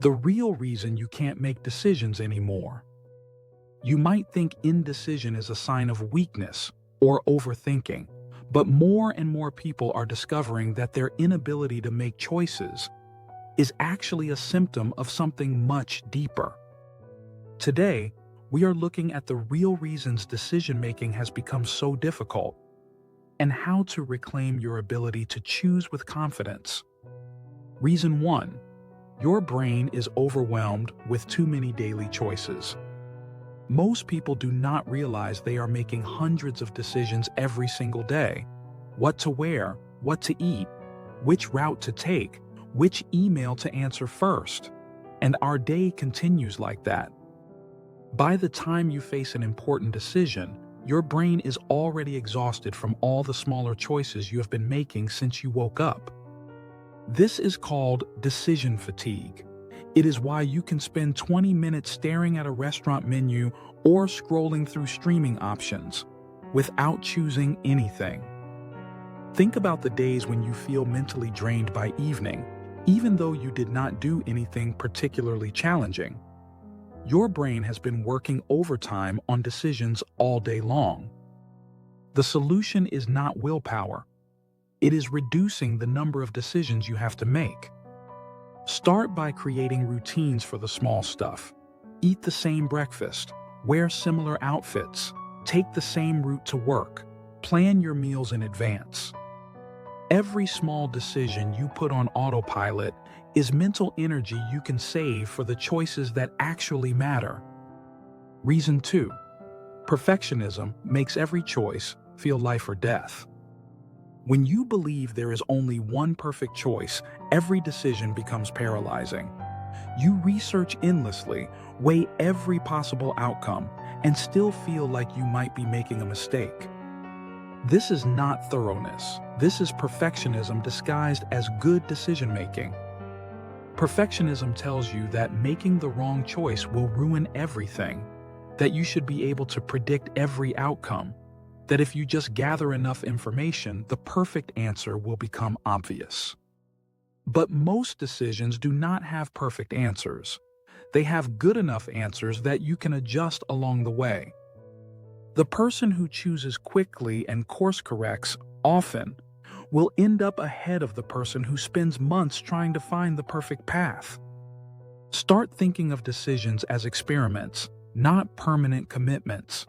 The real reason you can't make decisions anymore. You might think indecision is a sign of weakness or overthinking, but more and more people are discovering that their inability to make choices is actually a symptom of something much deeper. Today, we are looking at the real reasons decision-making has become so difficult and how to reclaim your ability to choose with confidence. Reason 1. Your brain is overwhelmed with too many daily choices. Most people do not realize they are making hundreds of decisions every single day. What to wear, what to eat, which route to take, which email to answer first. And our day continues like that. By the time you face an important decision, your brain is already exhausted from all the smaller choices you have been making since you woke up. This is called decision fatigue. It is why you can spend 20 minutes staring at a restaurant menu or scrolling through streaming options without choosing anything. Think about the days when you feel mentally drained by evening, even though you did not do anything particularly challenging. Your brain has been working overtime on decisions all day long. The solution is not willpower. It is reducing the number of decisions you have to make. Start by creating routines for the small stuff. Eat the same breakfast, wear similar outfits, take the same route to work, plan your meals in advance. Every small decision you put on autopilot is mental energy you can save for the choices that actually matter. Reason 2. Perfectionism makes every choice feel life or death. When you believe there is only one perfect choice, every decision becomes paralyzing. You research endlessly, weigh every possible outcome, and still feel like you might be making a mistake. This is not thoroughness. This is perfectionism disguised as good decision-making. Perfectionism tells you that making the wrong choice will ruin everything, that you should be able to predict every outcome, that if you just gather enough information, the perfect answer will become obvious. But most decisions do not have perfect answers. They have good enough answers that you can adjust along the way. The person who chooses quickly and course corrects often will end up ahead of the person who spends months trying to find the perfect path. Start thinking of decisions as experiments, not permanent commitments.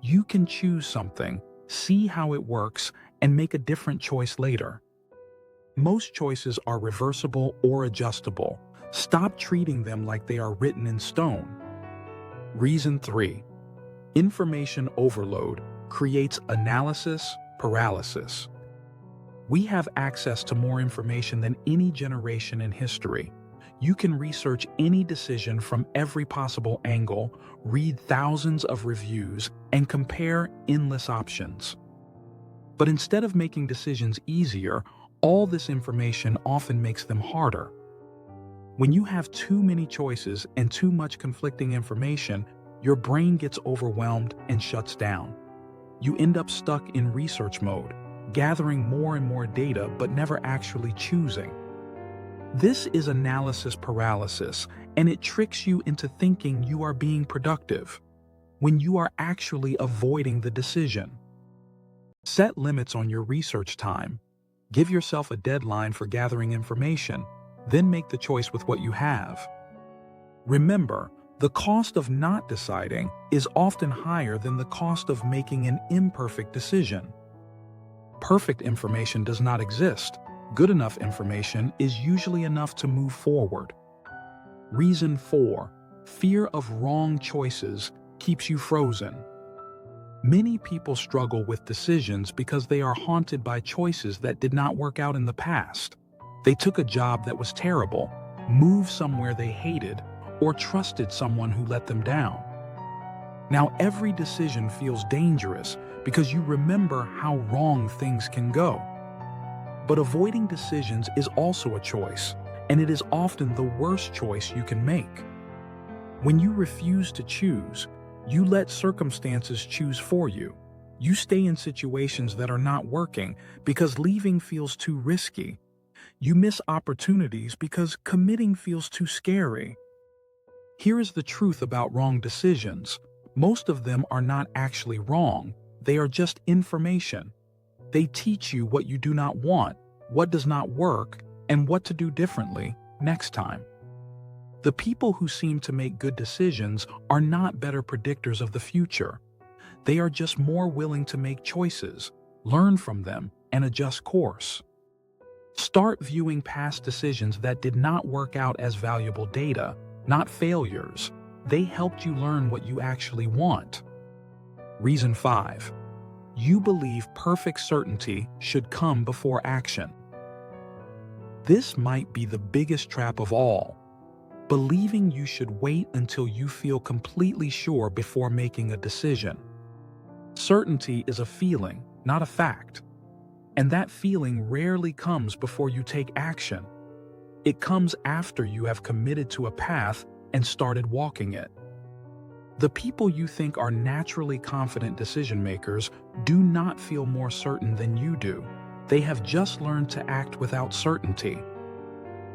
You can choose something, see how it works, and make a different choice later. Most choices are reversible or adjustable. Stop treating them like they are written in stone. Reason 3. Information overload creates analysis paralysis. We have access to more information than any generation in history. You can research any decision from every possible angle, read thousands of reviews, and compare endless options. But instead of making decisions easier, all this information often makes them harder. When you have too many choices and too much conflicting information, your brain gets overwhelmed and shuts down. You end up stuck in research mode, gathering more and more data but never actually choosing. This is analysis paralysis, and it tricks you into thinking you are being productive when you are actually avoiding the decision. Set limits on your research time. Give yourself a deadline for gathering information, then make the choice with what you have. Remember, the cost of not deciding is often higher than the cost of making an imperfect decision. Perfect information does not exist. Good enough information is usually enough to move forward. Reason 4. Fear of wrong choices keeps you frozen. Many people struggle with decisions because they are haunted by choices that did not work out in the past. They took a job that was terrible, moved somewhere they hated, or trusted someone who let them down. Now every decision feels dangerous because you remember how wrong things can go. But avoiding decisions is also a choice, and it is often the worst choice you can make. When you refuse to choose, you let circumstances choose for you. You stay in situations that are not working because leaving feels too risky. You miss opportunities because committing feels too scary. Here is the truth about wrong decisions. Most of them are not actually wrong. They are just information. They teach you what you do not want, what does not work, and what to do differently next time. The people who seem to make good decisions are not better predictors of the future. They are just more willing to make choices, learn from them, and adjust course. Start viewing past decisions that did not work out as valuable data, not failures. They helped you learn what you actually want. Reason 5. You believe perfect certainty should come before action. This might be the biggest trap of all. Believing you should wait until you feel completely sure before making a decision. Certainty is a feeling, not a fact. And that feeling rarely comes before you take action. It comes after you have committed to a path and started walking it. The people you think are naturally confident decision makers do not feel more certain than you do. They have just learned to act without certainty.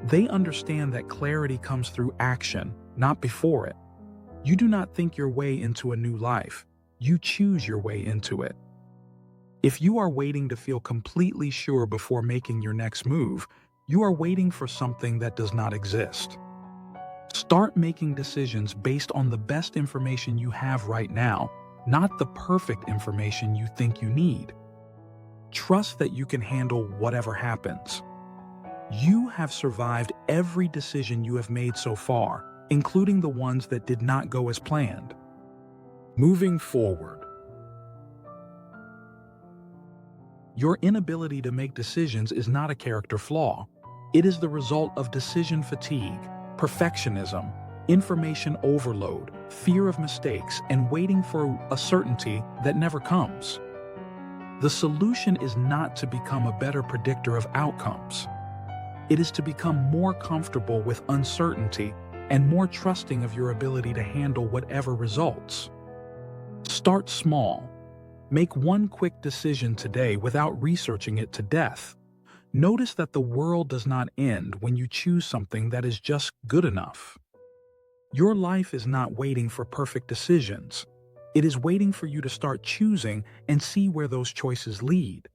They understand that clarity comes through action, not before it. You do not think your way into a new life. You choose your way into it. If you are waiting to feel completely sure before making your next move, you are waiting for something that does not exist. Start making decisions based on the best information you have right now, not the perfect information you think you need. Trust that you can handle whatever happens. You have survived every decision you have made so far, including the ones that did not go as planned. Moving forward. Your inability to make decisions is not a character flaw. It is the result of decision fatigue, perfectionism, information overload, fear of mistakes, and waiting for a certainty that never comes. The solution is not to become a better predictor of outcomes. It is to become more comfortable with uncertainty and more trusting of your ability to handle whatever results. Start small. Make one quick decision today without researching it to death. Notice that the world does not end when you choose something that is just good enough. Your life is not waiting for perfect decisions. It is waiting for you to start choosing and see where those choices lead.